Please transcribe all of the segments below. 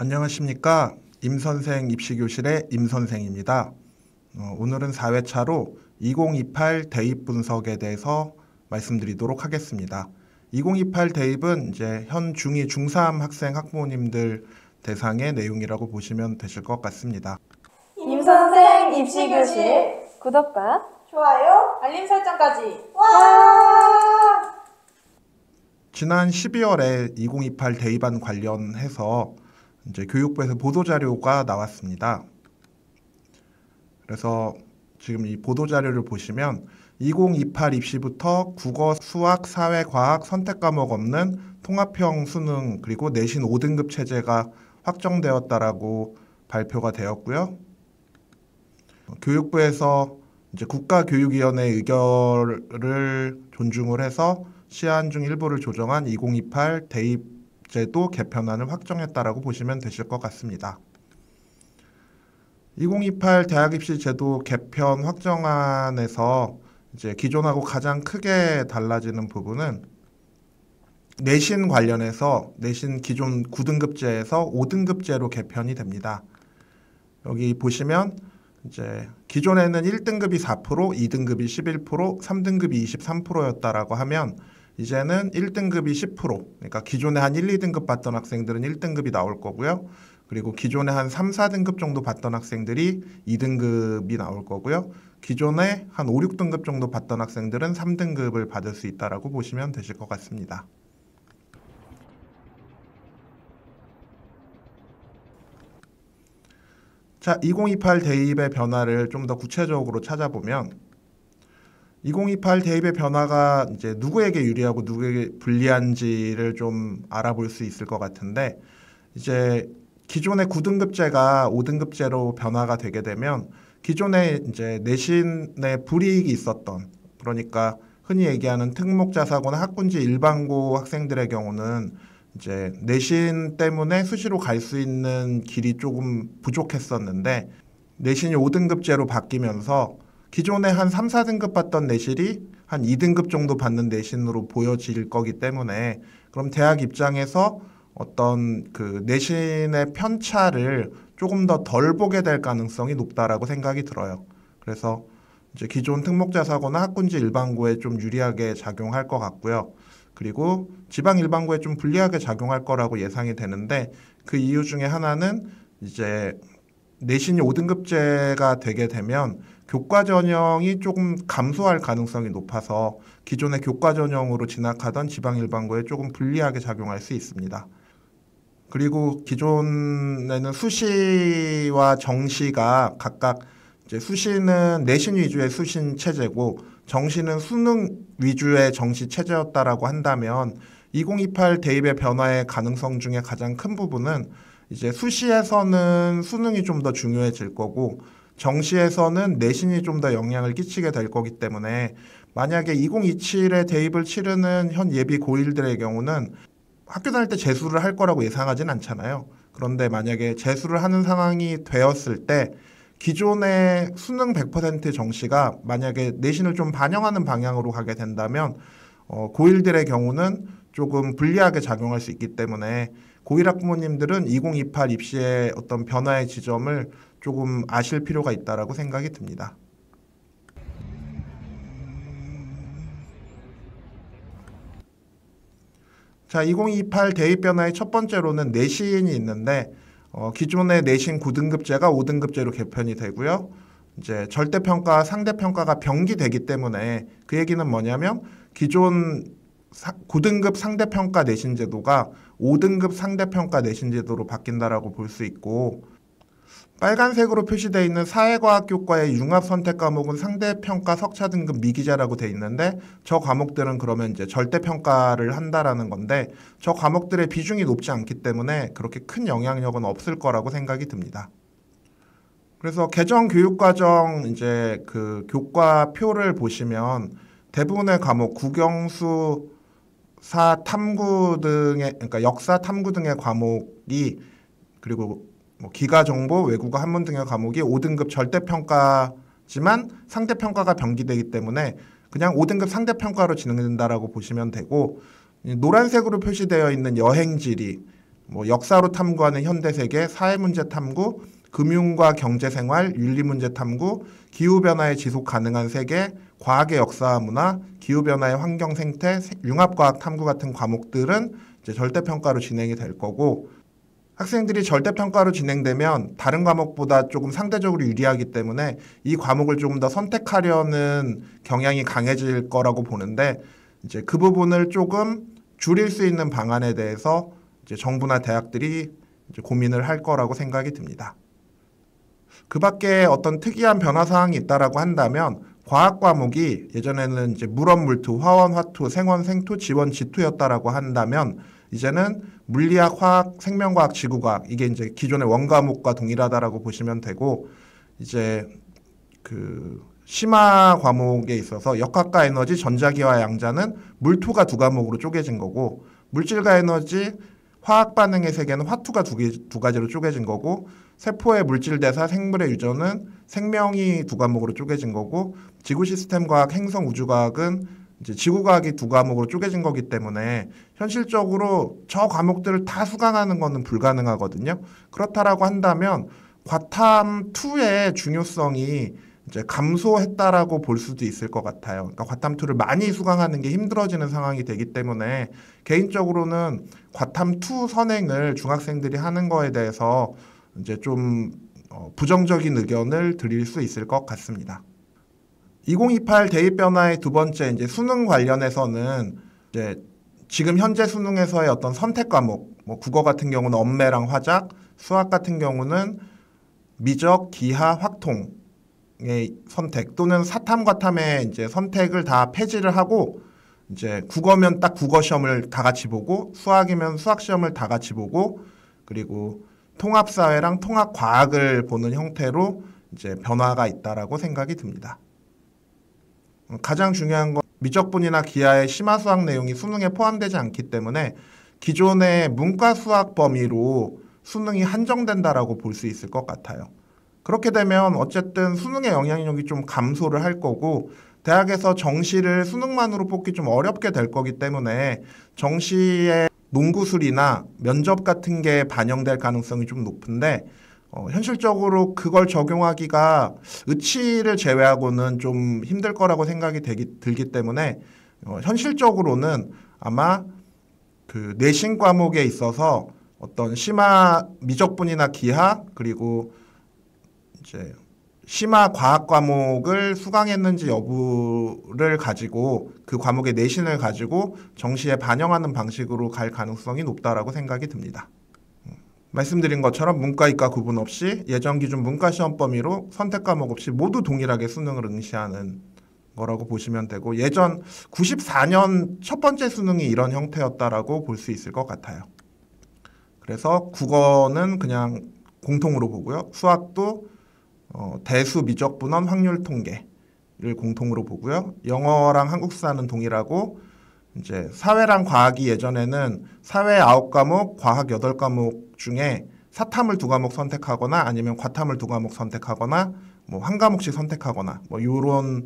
안녕하십니까. 임선생 입시교실의 임선생입니다. 오늘은 4회차로 2028 대입 분석에 대해서 말씀드리도록 하겠습니다. 2028 대입은 이제 현 중2, 중3 학생 학부모님들 대상의 내용이라고 보시면 되실 것 같습니다. 임선생 입시교실 구독과 좋아요, 알림 설정까지. 와! 지난 12월에 2028 대입안 관련해서 이제 교육부에서 보도자료가 나왔습니다. 그래서 지금 이 보도자료를 보시면 2028 입시부터 국어, 수학, 사회, 과학 선택 과목 없는 통합형 수능 그리고 내신 5등급 체제가 확정되었다라고 발표가 되었고요. 교육부에서 이제 국가교육위원회 의결을 존중을 해서 시한 중 일부를 조정한 2028 대입제도 개편안을 확정했다라고 보시면 되실 것 같습니다. 2028 대학입시제도 개편 확정안에서 이제 기존하고 가장 크게 달라지는 부분은 내신 관련해서 내신 기존 9등급제에서 5등급제로 개편이 됩니다. 여기 보시면 이제 기존에는 1등급이 4%, 2등급이 11%, 3등급이 23%였다라고 하면 이제는 1등급이 10%, 그러니까 기존에 한 1, 2등급 받던 학생들은 1등급이 나올 거고요. 그리고 기존에 한 3, 4등급 정도 받던 학생들이 2등급이 나올 거고요. 기존에 한 5, 6등급 정도 받던 학생들은 3등급을 받을 수 있다라고 보시면 되실 것 같습니다. 자, 2028 대입의 변화를 좀 더 구체적으로 찾아보면 2028 대입의 변화가 이제 누구에게 유리하고 누구에게 불리한지를 좀 알아볼 수 있을 것 같은데 이제 기존의 9등급제가 5등급제로 변화가 되게 되면 기존에 이제 내신에 불이익이 있었던 그러니까 흔히 얘기하는 특목자사고나 학군지 일반고 학생들의 경우는 이제 내신 때문에 수시로 갈 수 있는 길이 조금 부족했었는데 내신이 5등급제로 바뀌면서 기존에 한 3, 4등급 받던 내신이 한 2등급 정도 받는 내신으로 보여질 거기 때문에 그럼 대학 입장에서 어떤 그 내신의 편차를 조금 더 덜 보게 될 가능성이 높다라고 생각이 들어요. 그래서 이제 기존 특목자사고나 학군지 일반고에 좀 유리하게 작용할 것 같고요. 그리고 지방 일반고에 좀 불리하게 작용할 거라고 예상이 되는데 그 이유 중에 하나는 이제 내신이 5등급제가 되게 되면 교과 전형이 조금 감소할 가능성이 높아서 기존의 교과 전형으로 진학하던 지방 일반고에 조금 불리하게 작용할 수 있습니다. 그리고 기존에는 수시와 정시가 각각 이제 수시는 내신 위주의 수신 체제고 정시는 수능 위주의 정시 체제였다라고 한다면 2028 대입의 변화의 가능성 중에 가장 큰 부분은 이제 수시에서는 수능이 좀 더 중요해질 거고 정시에서는 내신이 좀 더 영향을 끼치게 될 거기 때문에 만약에 2027에 대입을 치르는 현 예비 고1들의 경우는 학교 다닐 때 재수를 할 거라고 예상하진 않잖아요. 그런데 만약에 재수를 하는 상황이 되었을 때 기존의 수능 100% 정시가 만약에 내신을 좀 반영하는 방향으로 가게 된다면 고1들의 경우는 조금 불리하게 작용할 수 있기 때문에 고1 학부모님들은 2028 입시의 어떤 변화의 지점을 조금 아실 필요가 있다라고 생각이 듭니다. 자, 2028 대입 변화의 첫 번째로는 내신이 있는데 기존의 내신 9등급제가 5등급제로 개편이 되고요. 이제 절대평가, 상대평가가 병기되기 때문에 그 얘기는 뭐냐면 기존 9등급 상대평가 내신 제도가 5등급 상대평가 내신 제도로 바뀐다라고 볼 수 있고 빨간색으로 표시되어 있는 사회과학교과의 융합 선택 과목은 상대평가 석차 등급 미기재라고 돼 있는데 저 과목들은 그러면 이제 절대평가를 한다라는 건데 저 과목들의 비중이 높지 않기 때문에 그렇게 큰 영향력은 없을 거라고 생각이 듭니다. 그래서 개정 교육과정 이제 그 교과표를 보시면 대부분의 과목 국영수 사 탐구 등의 그러니까 역사 탐구 등의 과목이 그리고 뭐 기가정보, 외국어, 한문 등의 과목이 5등급 절대평가지만 상대평가가 병기되기 때문에 그냥 5등급 상대평가로 진행된다라고 보시면 되고 노란색으로 표시되어 있는 여행지리 뭐 역사로 탐구하는 현대세계, 사회문제 탐구, 금융과 경제생활, 윤리문제 탐구, 기후변화의 지속 가능한 세계, 과학의 역사와 문화, 기후변화의 환경 생태, 융합과학 탐구 같은 과목들은 이제 절대평가로 진행이 될 거고, 학생들이 절대평가로 진행되면 다른 과목보다 조금 상대적으로 유리하기 때문에 이 과목을 조금 더 선택하려는 경향이 강해질 거라고 보는데, 이제 그 부분을 조금 줄일 수 있는 방안에 대해서 이제 정부나 대학들이 이제 고민을 할 거라고 생각이 듭니다. 그 밖에 어떤 특이한 변화 사항이 있다라고 한다면, 과학 과목이 예전에는 이제 물원, 물투, 화원, 화투, 생원, 생투, 지원, 지투였다라고 한다면, 이제는 물리학, 화학, 생명과학, 지구과학, 이게 이제 기존의 원과목과 동일하다라고 보시면 되고, 이제 그 심화 과목에 있어서 역학과 에너지, 전자기와 양자는 물투가 두 과목으로 쪼개진 거고, 물질과 에너지, 화학 반응의 세계는 화투가 두 가지로 쪼개진 거고, 세포의 물질 대사, 생물의 유전은 생명이 두 과목으로 쪼개진 거고, 지구 시스템 과학, 행성 우주과학은 이제 지구과학이 두 과목으로 쪼개진 거기 때문에 현실적으로 저 과목들을 다 수강하는 것은 불가능하거든요. 그렇다라고 한다면 과탐 2의 중요성이 이제 감소했다라고 볼 수도 있을 것 같아요. 그러니까 과탐 2를 많이 수강하는 게 힘들어지는 상황이 되기 때문에 개인적으로는 과탐 2 선행을 중학생들이 하는 거에 대해서 이제 좀 부정적인 의견을 드릴 수 있을 것 같습니다. 2028 대입 변화의 두 번째 이제 수능 관련해서는 이제 지금 현재 수능에서의 어떤 선택 과목, 뭐 국어 같은 경우는 언매랑 화작, 수학 같은 경우는 미적, 기하, 확통의 선택 또는 사탐, 과탐의 이제 선택을 다 폐지를 하고 이제 국어면 딱 국어 시험을 다 같이 보고 수학이면 수학 시험을 다 같이 보고 그리고 통합사회랑 통합과학을 보는 형태로 이제 변화가 있다라고 생각이 듭니다. 가장 중요한 건 미적분이나 기하의 심화 수학 내용이 수능에 포함되지 않기 때문에 기존의 문과 수학 범위로 수능이 한정된다라고 볼 수 있을 것 같아요. 그렇게 되면 어쨌든 수능의 영향력이 좀 감소를 할 거고 대학에서 정시를 수능만으로 뽑기 좀 어렵게 될 거기 때문에 정시의 논구술이나 면접 같은 게 반영될 가능성이 좀 높은데 현실적으로 그걸 적용하기가 의치를 제외하고는 좀 힘들 거라고 생각이 들기 때문에 현실적으로는 아마 그 내신 과목에 있어서 어떤 심화 미적분이나 기하 그리고 이제 심화 과학 과목을 수강했는지 여부를 가지고 그 과목의 내신을 가지고 정시에 반영하는 방식으로 갈 가능성이 높다라고 생각이 듭니다. 말씀드린 것처럼 문과, 이과 구분 없이 예전 기준 문과 시험 범위로 선택 과목 없이 모두 동일하게 수능을 응시하는 거라고 보시면 되고 예전 94년 첫 번째 수능이 이런 형태였다라고 볼 수 있을 것 같아요. 그래서 국어는 그냥 공통으로 보고요. 수학도 대수, 미적, 분원, 확률, 통계를 공통으로 보고요. 영어랑 한국사는 동일하고 이제 사회랑 과학이 예전에는 사회 9과목, 과학 8과목 중에 사탐을 2과목 선택하거나 아니면 과탐을 2과목 선택하거나 뭐 한 과목씩 선택하거나 뭐 요런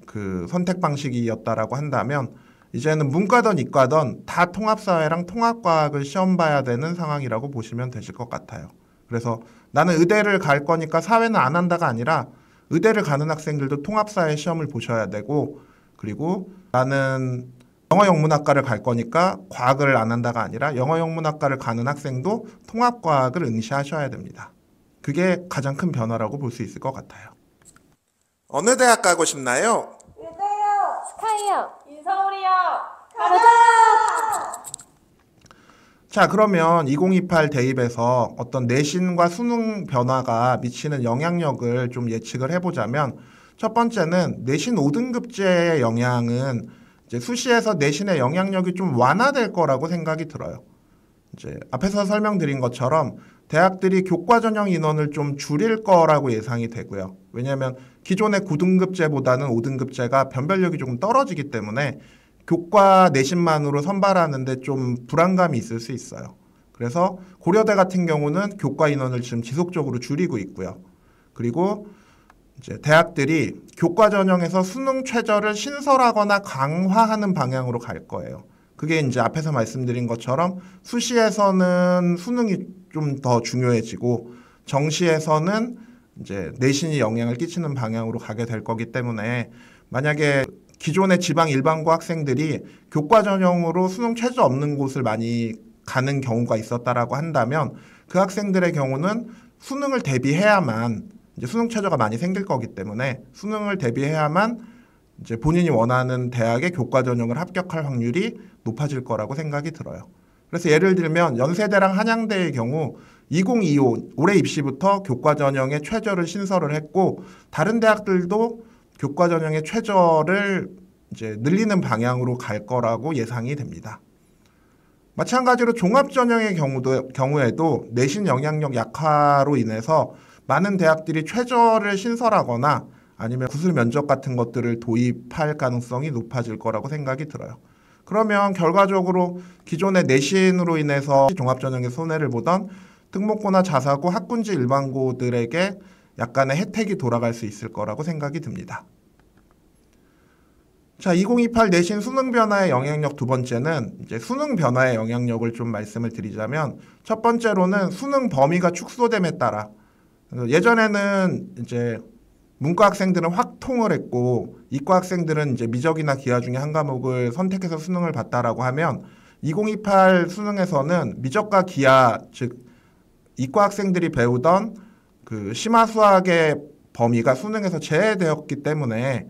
그 선택 방식이었다라고 한다면 이제는 문과든 이과든 다 통합사회랑 통합과학을 시험 봐야 되는 상황이라고 보시면 되실 것 같아요. 그래서 나는 의대를 갈 거니까 사회는 안 한다가 아니라 의대를 가는 학생들도 통합사회 시험을 보셔야 되고 그리고 나는 영어영문학과를 갈 거니까 과학을 안 한다가 아니라 영어영문학과를 가는 학생도 통합과학을 응시하셔야 됩니다. 그게 가장 큰 변화라고 볼 수 있을 것 같아요. 어느 대학 가고 싶나요? 의대요. 스카이요. 인서울이요. 가자! 자, 그러면 2028 대입에서 어떤 내신과 수능 변화가 미치는 영향력을 좀 예측을 해보자면 첫 번째는 내신 5등급제의 영향은 이제 수시에서 내신의 영향력이 좀 완화될 거라고 생각이 들어요. 이제 앞에서 설명드린 것처럼 대학들이 교과 전형 인원을 좀 줄일 거라고 예상이 되고요. 왜냐하면 기존의 9등급제보다는 5등급제가 변별력이 조금 떨어지기 때문에 교과 내신만으로 선발하는데 좀 불안감이 있을 수 있어요. 그래서 고려대 같은 경우는 교과 인원을 지금 지속적으로 줄이고 있고요. 그리고 이제 대학들이 교과 전형에서 수능 최저를 신설하거나 강화하는 방향으로 갈 거예요. 그게 이제 앞에서 말씀드린 것처럼 수시에서는 수능이 좀 더 중요해지고 정시에서는 이제 내신이 영향을 끼치는 방향으로 가게 될 거기 때문에 만약에 기존의 지방 일반고 학생들이 교과 전형으로 수능 최저 없는 곳을 많이 가는 경우가 있었다라고 한다면 그 학생들의 경우는 수능을 대비해야만 이제 수능 최저가 많이 생길 거기 때문에 수능을 대비해야만 이제 본인이 원하는 대학의 교과 전형을 합격할 확률이 높아질 거라고 생각이 들어요. 그래서 예를 들면 연세대랑 한양대의 경우 2025 올해 입시부터 교과 전형의 최저를 신설을 했고 다른 대학들도 교과 전형의 최저를 이제 늘리는 방향으로 갈 거라고 예상이 됩니다. 마찬가지로 종합 전형의 경우에도 내신 영향력 약화로 인해서 많은 대학들이 최저를 신설하거나 아니면 구술 면접 같은 것들을 도입할 가능성이 높아질 거라고 생각이 들어요. 그러면 결과적으로 기존의 내신으로 인해서 종합전형의 손해를 보던 특목고나 자사고, 학군지 일반고들에게 약간의 혜택이 돌아갈 수 있을 거라고 생각이 듭니다. 자, 2028 내신 수능 변화의 영향력 두 번째는 이제 수능 변화의 영향력을 좀 말씀을 드리자면 첫 번째로는 수능 범위가 축소됨에 따라 예전에는 이제 문과 학생들은 확통을 했고 이과 학생들은 이제 미적이나 기하 중에 한 과목을 선택해서 수능을 봤다라고 하면 2028 수능에서는 미적과 기하 즉 이과 학생들이 배우던 그 심화 수학의 범위가 수능에서 제외되었기 때문에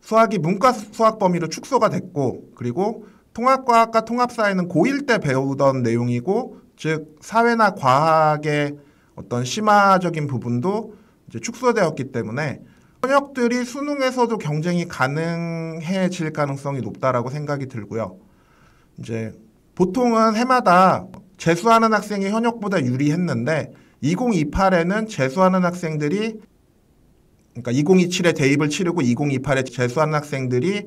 수학이 문과 수학 범위로 축소가 됐고 그리고 통합과학과 통합사회는 고1 때 배우던 내용이고 즉 사회나 과학의 어떤 심화적인 부분도 이제 축소되었기 때문에 현역들이 수능에서도 경쟁이 가능해질 가능성이 높다라고 생각이 들고요. 이제 보통은 해마다 재수하는 학생이 현역보다 유리했는데 2028에는 재수하는 학생들이 그러니까 2027에 대입을 치르고 2028에 재수하는 학생들이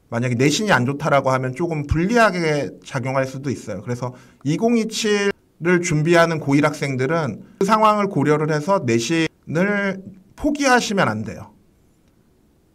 만약에 내신이 안 좋다라고 하면 조금 불리하게 작용할 수도 있어요. 그래서 2027을 준비하는 고1 학생들은 그 상황을 고려를 해서 내신을 포기하시면 안 돼요.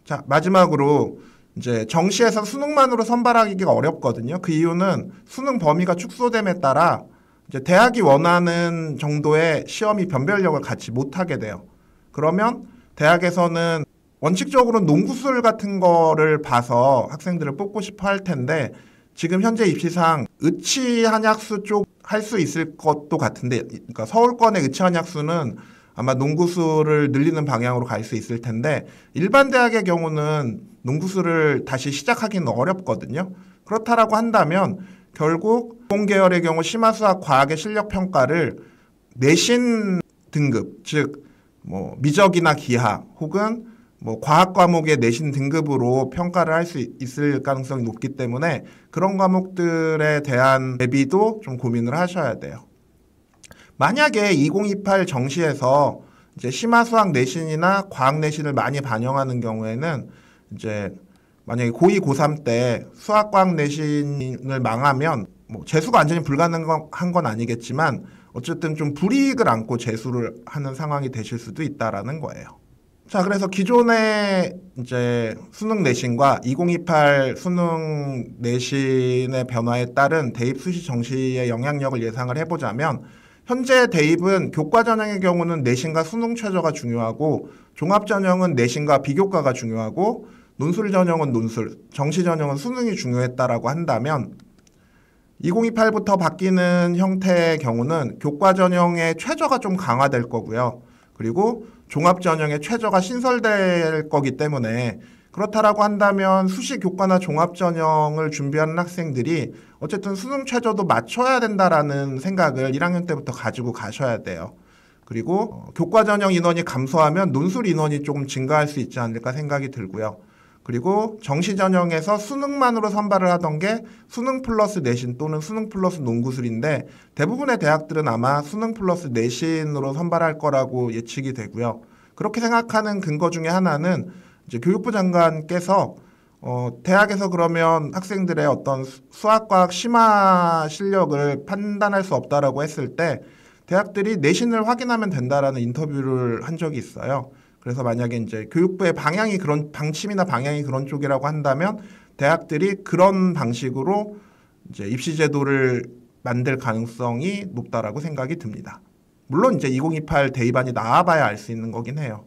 자, 마지막으로 이제 정시에서 수능만으로 선발하기가 어렵거든요. 그 이유는 수능 범위가 축소됨에 따라 이제 대학이 원하는 정도의 시험이 변별력을 갖지 못하게 돼요. 그러면 대학에서는 원칙적으로는 농구술 같은 거를 봐서 학생들을 뽑고 싶어 할 텐데 지금 현재 입시상 의치한약수 쪽 할 수 있을 것도 같은데 그러니까 서울권의 의치한약수는 아마 농구수를 늘리는 방향으로 갈 수 있을 텐데 일반 대학의 경우는 농구수를 다시 시작하기는 어렵거든요. 그렇다라고 한다면 결국 공계열의 경우 심화수학 과학의 실력 평가를 내신 등급 즉 뭐 미적이나 기하 혹은 뭐 과학 과목의 내신 등급으로 평가를 할 수 있을 가능성이 높기 때문에 그런 과목들에 대한 대비도 좀 고민을 하셔야 돼요. 만약에 2028 정시에서 이제 심화수학 내신이나 과학 내신을 많이 반영하는 경우에는 이제 만약에 고2, 고3 때 수학 과학 내신을 망하면 뭐 재수가 완전히 불가능한 건 아니겠지만 어쨌든 좀 불이익을 안고 재수를 하는 상황이 되실 수도 있다라는 거예요. 자, 그래서 기존의 이제 수능 내신과 2028 수능 내신의 변화에 따른 대입 수시 정시의 영향력을 예상을 해보자면 현재 대입은 교과 전형의 경우는 내신과 수능 최저가 중요하고 종합 전형은 내신과 비교과가 중요하고 논술 전형은 논술, 정시 전형은 수능이 중요했다라고 한다면 2028부터 바뀌는 형태의 경우는 교과 전형의 최저가 좀 강화될 거고요. 그리고 종합 전형의 최저가 신설될 거기 때문에 그렇다라고 한다면 수시 교과나 종합 전형을 준비하는 학생들이 어쨌든 수능 최저도 맞춰야 된다라는 생각을 1학년 때부터 가지고 가셔야 돼요. 그리고 교과 전형 인원이 감소하면 논술 인원이 조금 증가할 수 있지 않을까 생각이 들고요. 그리고 정시 전형에서 수능만으로 선발을 하던 게 수능 플러스 내신 또는 수능 플러스 논구술인데 대부분의 대학들은 아마 수능 플러스 내신으로 선발할 거라고 예측이 되고요. 그렇게 생각하는 근거 중에 하나는 이제 교육부 장관께서 대학에서 그러면 학생들의 어떤 수학과학 심화 실력을 판단할 수 없다라고 했을 때 대학들이 내신을 확인하면 된다라는 인터뷰를 한 적이 있어요. 그래서 만약에 이제 교육부의 방향이 그런 방침이나 방향이 그런 쪽이라고 한다면 대학들이 그런 방식으로 이제 입시 제도를 만들 가능성이 높다라고 생각이 듭니다. 물론 이제 2028 대입안이 나와봐야 알 수 있는 거긴 해요.